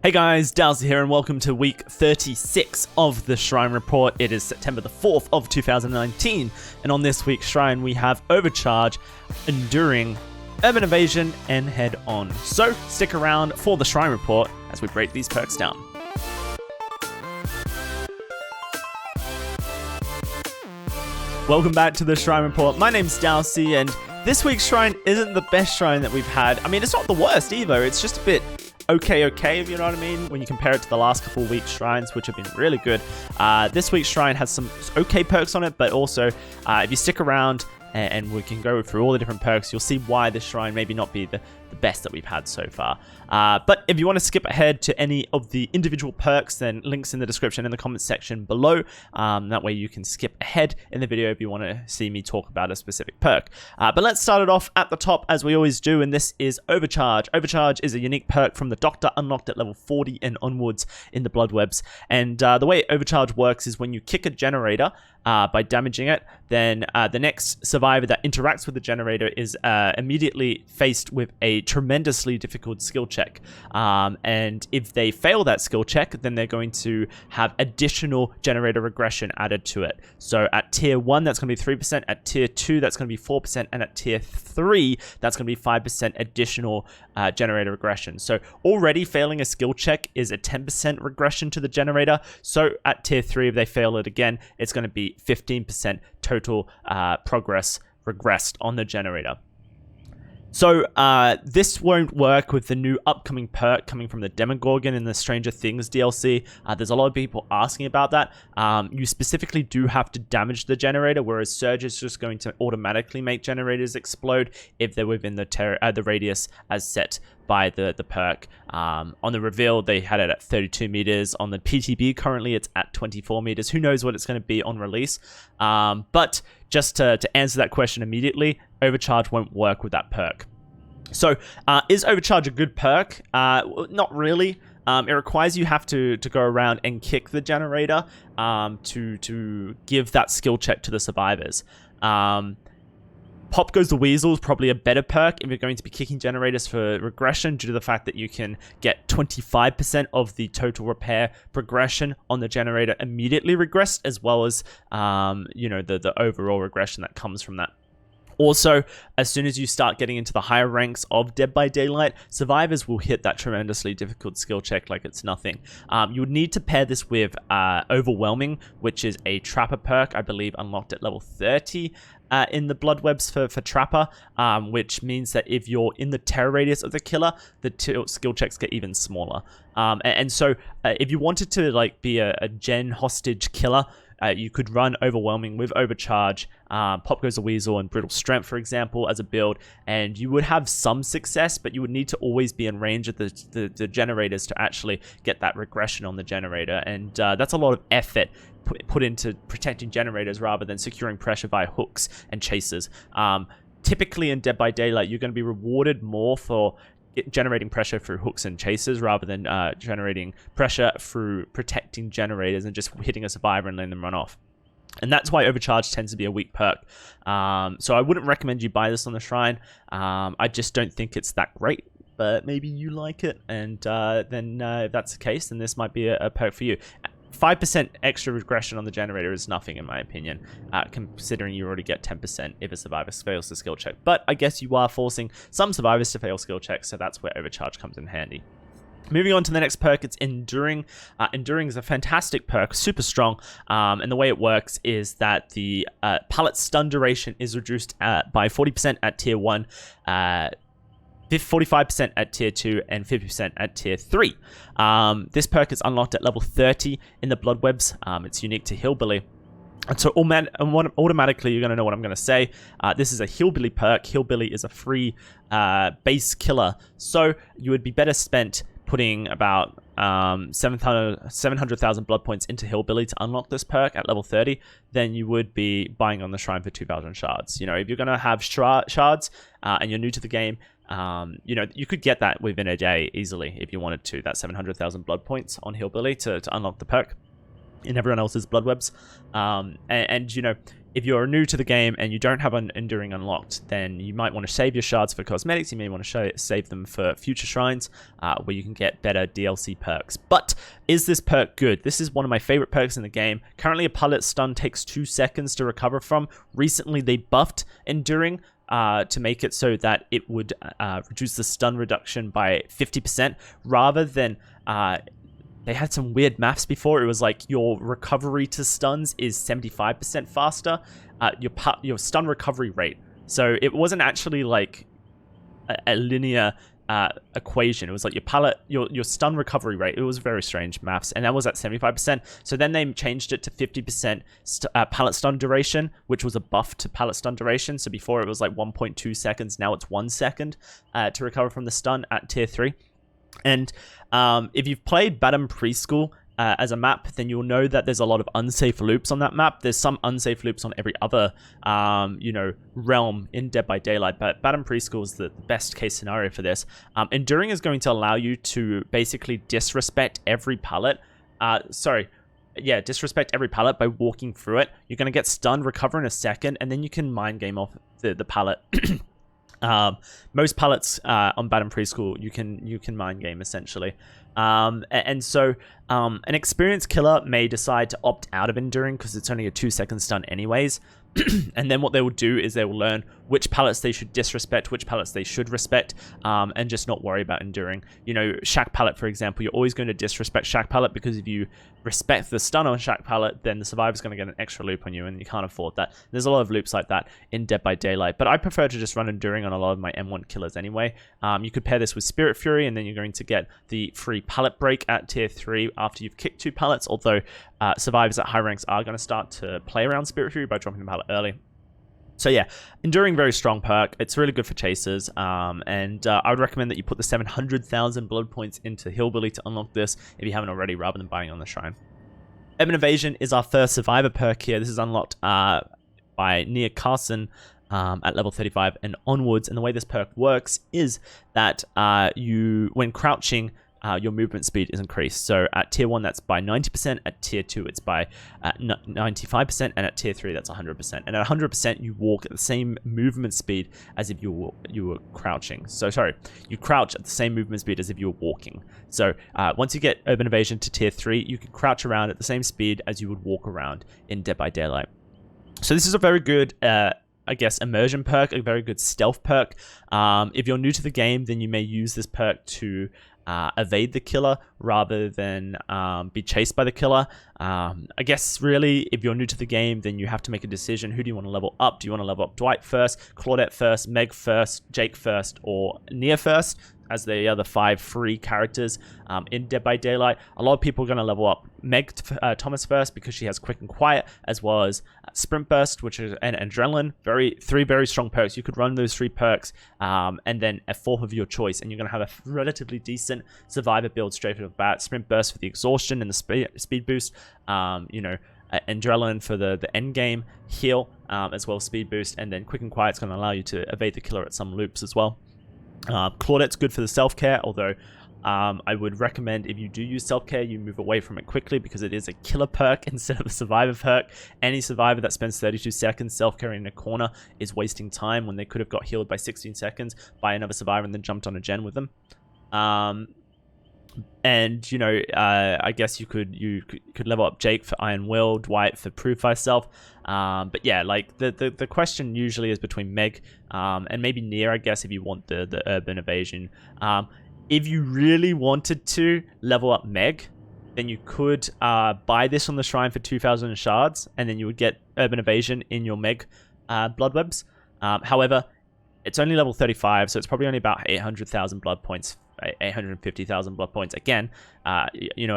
Hey guys, DOWSEY here and welcome to week 36 of the Shrine Report. It is September the 4th of 2019, and on this week's Shrine we have Overcharge, Enduring, Urban Evasion, and Head On. So stick around for the Shrine Report as we break these perks down. Welcome back to the Shrine Report. My name's DOWSEY, and this week's Shrine isn't the best Shrine that we've had. I mean, it's not the worst either, it's just a bit okay, if you know what I mean, when you compare it to the last couple of weeks' shrines, which have been really good. This week's shrine has some okay perks on it, but also if you stick around and we can go through all the different perks, you'll see why this shrine maybe not be the best that we've had so far. But if you want to skip ahead to any of the individual perks, then links in the description in the comments section below. That way you can skip ahead in the video if you want to see me talk about a specific perk. But let's start it off at the top as we always do, and this is Overcharge. Overcharge is a unique perk from the Doctor, unlocked at level 40 and onwards in the Bloodwebs. And the way Overcharge works is when you kick a generator by damaging it, then the next survivor that interacts with the generator is immediately faced with a tremendously difficult skill check. And if they fail that skill check, then they're going to have additional generator regression added to it. So at tier 1, that's going to be 3%, at tier 2, that's going to be 4%, and at tier 3, that's going to be 5% additional generator regression. So already failing a skill check is a 10% regression to the generator. So at tier 3, if they fail it again, it's going to be 15% total progress regressed on the generator. So this won't work with the new upcoming perk coming from the Demogorgon in the Stranger Things DLC. There's a lot of people asking about that. You specifically do have to damage the generator, whereas Surge is just going to automatically make generators explode if they're within the radius as set by the perk. On the reveal, they had it at 32 meters. On the PTB, currently it's at 24 meters. Who knows what it's going to be on release? But just to answer that question immediately, Overcharge won't work with that perk. So, is Overcharge a good perk? Not really. It requires you have to go around and kick the generator to give that skill check to the survivors. Pop Goes the Weasel is probably a better perk if you're going to be kicking generators for regression, due to the fact that you can get 25% of the total repair progression on the generator immediately regressed, as well as the overall regression that comes from that. Also, as soon as you start getting into the higher ranks of Dead by Daylight, survivors will hit that tremendously difficult skill check like it's nothing. You would need to pair this with Overwhelming, which is a Trapper perk, I believe unlocked at level 30 in the Bloodwebs for Trapper, which means that if you're in the terror radius of the killer, the skill checks get even smaller. And so if you wanted to be a gen hostage killer, you could run Overwhelming with Overcharge, Pop Goes the Weasel, and Brittle Strength, for example, as a build, and you would have some success, but you would need to always be in range of the generators to actually get that regression on the generator, and that's a lot of effort put into protecting generators rather than securing pressure via hooks and chasers. Typically in Dead by Daylight, you're going to be rewarded more for generating pressure through hooks and chasers rather than generating pressure through protecting generators and just hitting a survivor and letting them run off. And that's why Overcharge tends to be a weak perk. So I wouldn't recommend you buy this on the Shrine. I just don't think it's that great, but maybe you like it, and then if that's the case, then this might be a perk for you. 5% extra regression on the generator is nothing, in my opinion, considering you already get 10% if a survivor fails the skill check. But I guess you are forcing some survivors to fail skill checks, so that's where Overcharge comes in handy. Moving on to the next perk, it's Enduring. Enduring is a fantastic perk, super strong, and the way it works is that the pallet stun duration is reduced by 40% at tier 1, 45% at tier 2, and 50% at tier 3. This perk is unlocked at level 30 in the Bloodwebs. It's unique to Hillbilly. And so automatically you're going to know what I'm going to say. This is a Hillbilly perk. Hillbilly is a free base killer. So you would be better spent putting about 700,000 blood points into Hillbilly to unlock this perk at level 30 than you would be buying on the Shrine for 2,000 shards. You know, if you're going to have shards and you're new to the game, you could get that within a day easily if you wanted to, that 700,000 blood points on Hillbilly to unlock the perk in everyone else's Bloodwebs. if you're new to the game and you don't have an Enduring unlocked, then you might want to save your shards for cosmetics. You may want to save them for future shrines where you can get better DLC perks. But is this perk good? This is one of my favorite perks in the game. Currently, a pallet stun takes 2 seconds to recover from. Recently, they buffed Enduring to make it so that it would reduce the stun reduction by 50% rather than... they had some weird maths before. It was like your recovery to stuns is 75% faster. Your stun recovery rate. So it wasn't actually like a linear equation. It was like your stun recovery rate. It was very strange maths, and that was at 75%. So then they changed it to 50% pallet stun duration, which was a buff to pallet stun duration. So before it was like 1.2 seconds. Now it's 1 second to recover from the stun at tier 3. And if you've played Badham Preschool as a map, then you'll know that there's a lot of unsafe loops on that map. There's some unsafe loops on every other, realm in Dead by Daylight, but Badham Preschool is the best case scenario for this. Enduring is going to allow you to basically disrespect every pallet. Disrespect every pallet by walking through it. You're going to get stunned, recover in a second, and then you can mind game off the pallet. Most pallets on Badham Preschool you can mind game essentially, and so an experienced killer may decide to opt out of Enduring because it's only a 2-second stun anyways. And then what they will do is they will learn which pallets they should disrespect, which pallets they should respect, and just not worry about Enduring. You know, Shack Pallet, for example, you're always going to disrespect Shack Pallet because if you respect the stun on Shack Pallet, then the survivor's going to get an extra loop on you, and you can't afford that. There's a lot of loops like that in Dead by Daylight, but I prefer to just run Enduring on a lot of my M1 killers anyway. You could pair this with Spirit Fury, and then you're going to get the free pallet break at tier 3 after you've kicked 2 pallets, although survivors at high ranks are going to start to play around Spirit Fury by dropping the pallet early. So yeah, Enduring, very strong perk. It's really good for chasers, and I would recommend that you put the 700,000 blood points into Hillbilly to unlock this if you haven't already, rather than buying on the shrine. Urban Evasion is our first survivor perk here. This is unlocked by Nia Carson at level 35 and onwards, and the way this perk works is that when crouching, your movement speed is increased. So at tier 1 that's by 90%, at tier 2 it's by 95%, and at tier 3 that's 100%. And at 100% you walk at the same movement speed as if you were crouching. So sorry, you crouch at the same movement speed as if you were walking. So once you get Urban Evasion to tier 3, you can crouch around at the same speed as you would walk around in Dead by Daylight. So this is a very good immersion perk, a very good stealth perk. If you're new to the game, then you may use this perk to evade the killer rather than be chased by the killer. I guess really, if you're new to the game, then you have to make a decision. Who do you want to level up? Do you want to level up Dwight first, Claudette first, Meg first, Jake first, or Nia first, as the other 5 free characters in Dead by Daylight? A lot of people are going to level up Meg Thomas first because she has Quick and Quiet, as well as Sprint Burst, which is an Adrenaline. 3 very strong perks. You could run those 3 perks and then a 4th of your choice, and you're going to have a relatively decent survivor build straight off the bat. Sprint Burst for the exhaustion and the speed boost. Adrenaline for the end game heal, as well as speed boost, and then Quick and Quiet is going to allow you to evade the killer at some loops as well. Claudette's good for the self-care, although I would recommend if you do use self-care, you move away from it quickly because it is a killer perk instead of a survivor perk. Any survivor that spends 32 seconds self-caring in a corner is wasting time when they could have got healed by 16 seconds by another survivor and then jumped on a gen with them. I guess you could level up Jake for Iron Will, Dwight for Prove Thyself. But yeah, like the question usually is between Meg and maybe Nia, I guess, if you want the Urban Evasion. If you really wanted to level up Meg, then you could buy this on the shrine for 2,000 shards, and then you would get Urban Evasion in your Meg blood webs. However, it's only level 35, so it's probably only about 800,000 blood points. 850,000 blood points. Again, a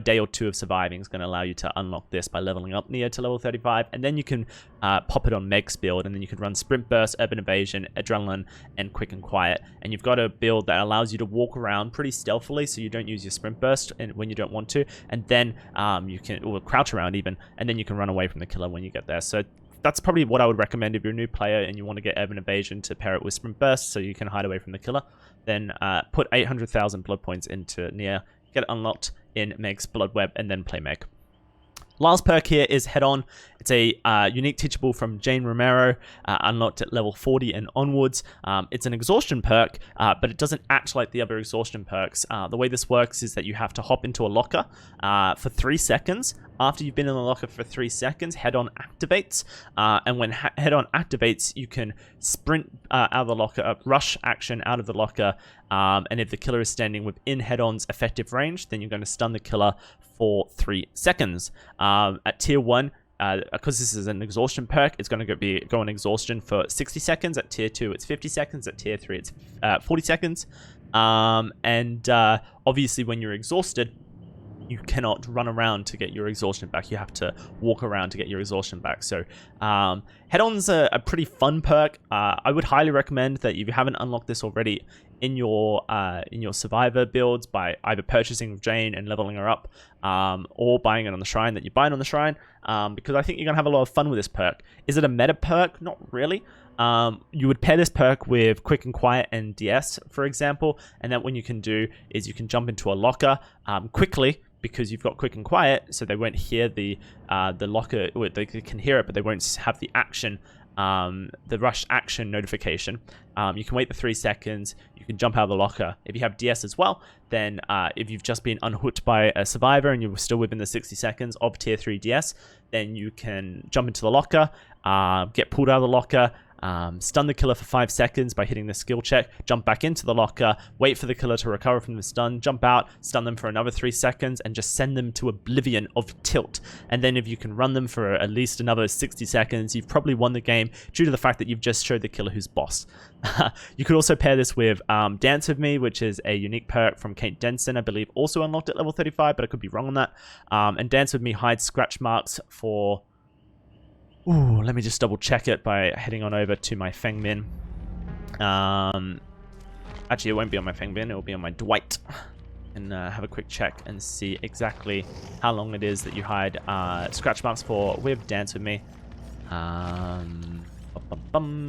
day or 2 of surviving is going to allow you to unlock this by leveling up Nia to level 35, and then you can pop it on Meg's build, and then you can run Sprint Burst, Urban Evasion, Adrenaline, and Quick and Quiet, and you've got a build that allows you to walk around pretty stealthily, so you don't use your Sprint Burst when you don't want to, and then you can crouch around even, and then you can run away from the killer when you get there. So that's probably what I would recommend if you're a new player and you want to get Urban Evasion to pair it with Sprint Burst so you can hide away from the killer. Then put 800,000 blood points into Nia, get it unlocked in Meg's Blood Web, and then play Meg. Last perk here is Head On. It's a unique teachable from Jane Romero, unlocked at level 40 and onwards. It's an exhaustion perk, but it doesn't act like the other exhaustion perks. The way this works is that you have to hop into a locker for 3 seconds. After you've been in the locker for 3 seconds, Head On activates. And when Head On activates, you can sprint out of the locker, rush action out of the locker. And if the killer is standing within Head On's effective range, then you're going to stun the killer for 3 seconds. At tier 1, because this is an exhaustion perk, it's going to go on exhaustion for 60 seconds. At tier 2, it's 50 seconds. At tier 3, it's 40 seconds. Obviously, when you're exhausted, you cannot run around to get your exhaustion back. You have to walk around to get your exhaustion back. So Head-On's a pretty fun perk. I would highly recommend that if you haven't unlocked this already in your survivor builds, by either purchasing with Jane and leveling her up, or buying it on the shrine, that you buy it on the shrine, because I think you're gonna have a lot of fun with this perk. Is it a meta perk? Not really. You would pair this perk with Quick and Quiet and DS, for example, and then what you can do is you can jump into a locker quickly, because you've got Quick and Quiet, so they won't hear the locker. Well, they can hear it, but they won't have the action, the rush action notification. You can wait the 3 seconds. You can jump out of the locker. If you have DS as well, then if you've just been unhooked by a survivor and you're still within the 60 seconds of tier 3 DS, then you can jump into the locker, get pulled out of the locker, stun the killer for 5 seconds by hitting the skill check, jump back into the locker, wait for the killer to recover from the stun, jump out, stun them for another 3 seconds, and just send them to oblivion of tilt. And then if you can run them for at least another 60 seconds, you've probably won the game due to the fact that you've just showed the killer who's boss. You could also pair this with Dance With Me, which is a unique perk from Kate Denson, I believe also unlocked at level 35, but I could be wrong on that. And Dance With Me hides scratch marks for... Ooh, let me just double check it by heading on over to my Feng Min. Actually, it won't be on my Feng Min, it will be on my Dwight. And have a quick check and see exactly how long it is that you hide scratch marks for with Dance With Me.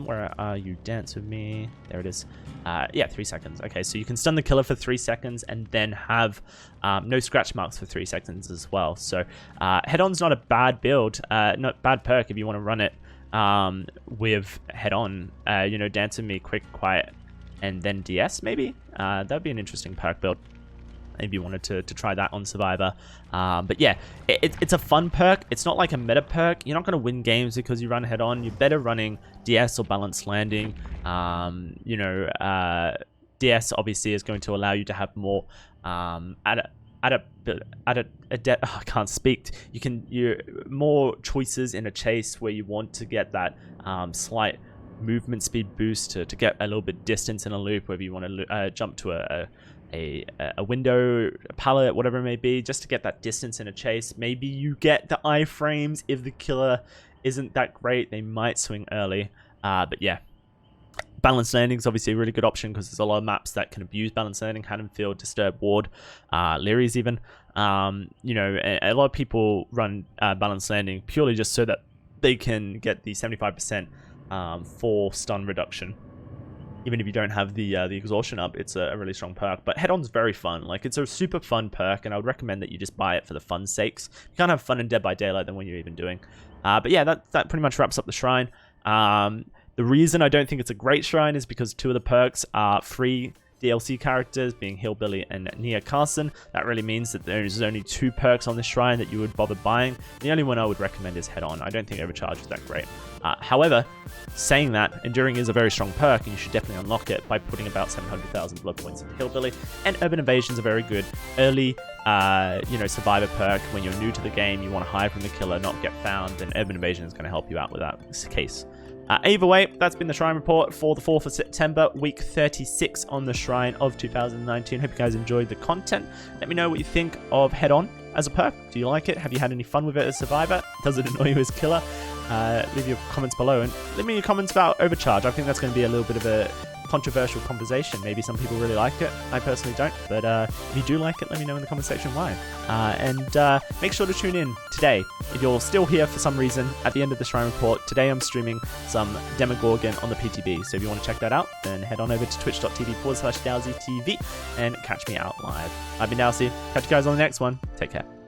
Where are you? Dance With Me. There it is. Yeah, 3 seconds. Okay, so you can stun the killer for 3 seconds and then have no scratch marks for 3 seconds as well. So Head-On's not a bad build, not bad perk if you want to run it with Head-On. You know, Dance With Me, Quick, Quiet, and then DS maybe. That'd be an interesting perk build. Maybe you wanted to try that on Survivor. But yeah, it's a fun perk. It's not like a meta perk. You're not going to win games because you run Head-On. You're better running DS or Balanced Landing. You know, DS obviously is going to allow you to have more I can't speak. You more choices in a chase where you want to get that slight movement speed boost to get a little bit distance in a loop, whether you want to jump to a window, a pallet, whatever it may be, just to get that distance in a chase. Maybe you get the iframes if the killer isn't that great. They might swing early. But yeah, Balanced Landing is obviously a really good option because there's a lot of maps that can abuse Balanced Landing. Haddonfield, Disturbed Ward, Leary's even. You know, a lot of people run Balanced Landing purely just so that they can get the 75% for stun reduction. Even if you don't have the exhaustion up, it's a really strong perk. But Head-On's very fun. Like, it's a super fun perk, and I would recommend that you just buy it for the fun sakes. You can't have fun in Dead by Daylight than when you're even doing. But yeah, that pretty much wraps up the shrine. The reason I don't think it's a great shrine is because 2 of the perks are free DLC characters, being Hillbilly and Nia Carson. That really means that there's only 2 perks on this shrine that you would bother buying. The only one I would recommend is Head-On. I don't think Overcharge is that great. However, saying that, Enduring is a very strong perk, and you should definitely unlock it by putting about 700,000 blood points into Hillbilly. And Urban Evasion is a very good early, you know, survivor perk. When you're new to the game, you want to hide from the killer, not get found, then Urban Evasion is going to help you out with that case. Either way, that's been the Shrine Report for the 4th of September, week 36 on the Shrine of 2019. Hope you guys enjoyed the content. Let me know what you think of Head-On as a perk. Do you like it? Have you had any fun with it as Survivor? Does it annoy you as Killer? Leave your comments below, and leave me your comments about Overcharge. I think that's going to be a little bit of a controversial conversation. Maybe some people really like it. I personally don't, but if you do like it, let me know in the comment section why. And make sure to tune in today. If you're still here for some reason at the end of the Shrine Report, today I'm streaming some Demogorgon on the PTB. So if you want to check that out, then head on over to twitch.tv/DOWSEY TV and catch me out live. I've been DOWSEY. Catch you guys on the next one. Take care.